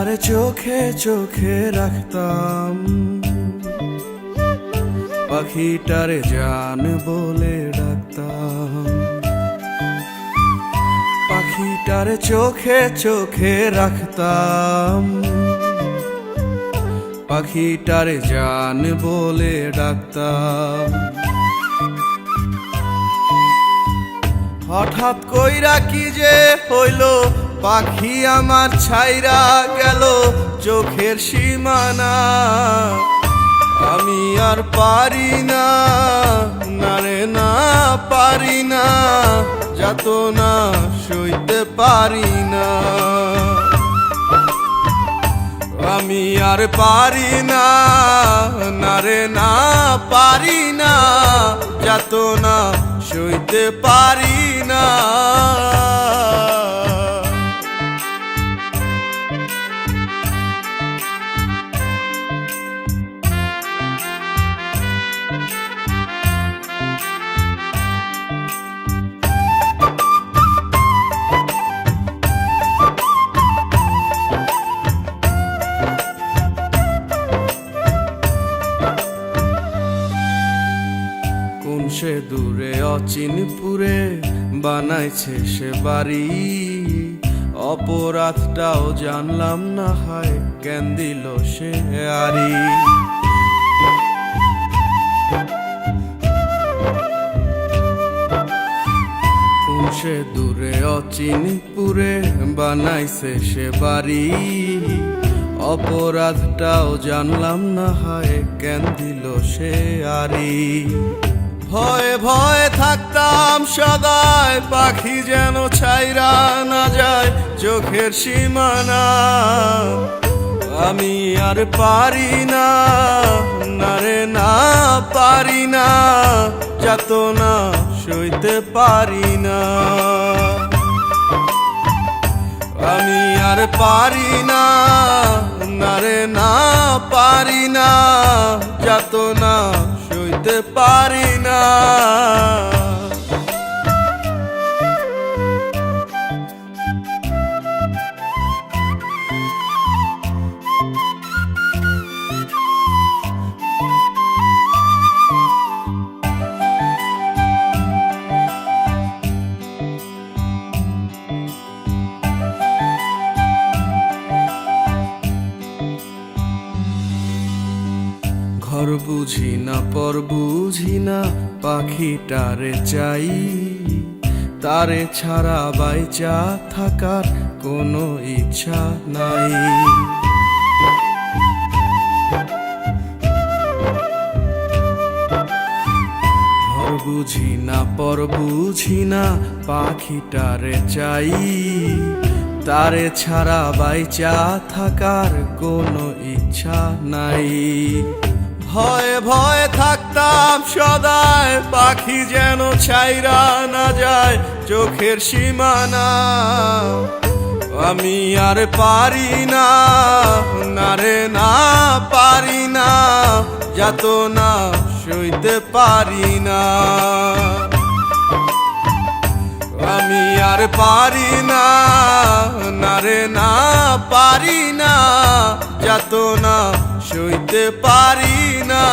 পাখিটারে চোখে চোখে রাখতাম, পাখিটারে জান বলে ডাকতাম। পাখিটারে চোখে চোখে রাখতাম, পাখিটারে জান বলে ডাকতাম। হঠাৎ কইরা কি যে হইল, পাখি আমার ছাইরা গেল চোখের সীমানা। আমি আর পারি না, না রে না পারি না, যাতনা সইতে পারি না। আমি আর পারি না, না রে না পারি না, যাতনা সইতে পারি না। কোন সে দূরে অচিনপুরে বানাইছে সে বাড়ি, অপরাধটাও জানলাম না, হয় কেন দিল সে আরি। কোন সে দূরে অচিনপুরে বানাইছে সে বাড়ি, অপরাধটাও জানলাম না, হয় কেন দিল সে আরি। ভয়ে ভয়ে থাকতাম সদায়, পাখি যেন ছাইরা না যায় চোখের সীমানা। আমি আর পারি না, না রে না পারি না, যাতনা সইতে পারি না। আমি আর পারি না, না রে না পারি না, যাতনা সইতে পারি না। ঘর বুঝি না পর বুঝি না, পাখিটারে চাই, তারে ছাড়া বাইচা থাকার কোনো ইচ্ছা নাই। ঘর বুঝি না পর বুঝি না, পাখিটারে চাই, তারে ছাড়া বাইচা থাকার কোনো ইচ্ছা নাই। ভয়ে ভয়ে থাকতাম সদায়, পাখি যেন ছাইরা না যায় চোখের সীমানা। আমি আর পারি না, না রে না পারি না, যাতনা সইতে পারি না। আমি আর পারি না, না রে না পারি না, যাতনা সইতে পারি না।